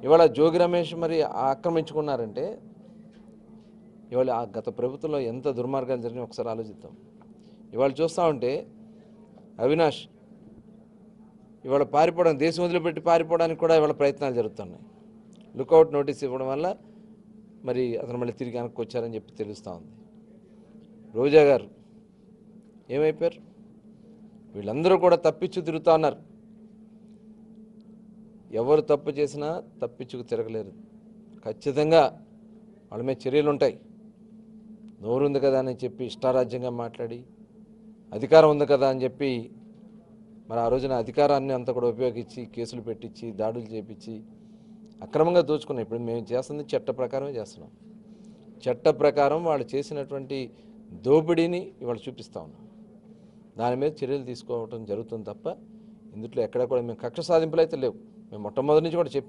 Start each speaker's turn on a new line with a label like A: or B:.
A: ఇవాళ జోగి రమేష్ మరి ఆక్రమించుకున్నారంటే ఇవాళ ఆ గత ప్రభుత్వంలో ఎంత దుర్మార్గాలు జరిగినాయి ఒకసారి ఆలోచిద్దాం. ఇవాళ చూస్తూ ఉంటే అవినాష్ ఇవాళ పారిపోవడం, దేశం వదిలిపెట్టి పారిపోవడానికి కూడా ఇవాళ ప్రయత్నాలు జరుగుతున్నాయి. లుకౌట్ నోటీస్ ఇవ్వడం వల్ల మరి అతను మళ్ళీ తిరిగి వెనక్కి వచ్చారని చెప్పి తెలుస్తూ ఉంది. రోజా గారు ఏమైపోయారు? వీళ్ళందరూ కూడా తప్పించు తిరుగుతూ ఉన్నారు. ఎవరు తప్పు చేసినా తప్పించుకు తిరగలేరు. ఖచ్చితంగా వాళ్ళ మీద చర్యలు ఉంటాయి. నోరు ఉంది కదా అని చెప్పి ఇష్టారాజ్యంగా మాట్లాడి, అధికారం ఉంది కదా అని చెప్పి మరి ఆ రోజున అధికారాన్ని అంతా కూడా ఉపయోగించి కేసులు పెట్టించి దాడులు చేపించి అక్రమంగా దోచుకున్నాం. ఇప్పుడు మేము చేస్తుంది చట్ట ప్రకారమే చేస్తున్నాం. చట్ట ప్రకారం వాళ్ళు చేసినటువంటి దోపిడీని ఇవాళ చూపిస్తా ఉన్నాం. దాని మీద చర్యలు తీసుకోవడం జరుగుతుంది తప్ప ఇందులో ఎక్కడ కూడా మేము కక్ష సాధింపులు అయితే లేవు. మేము మొట్టమొదటి నుంచి కూడా చెప్పి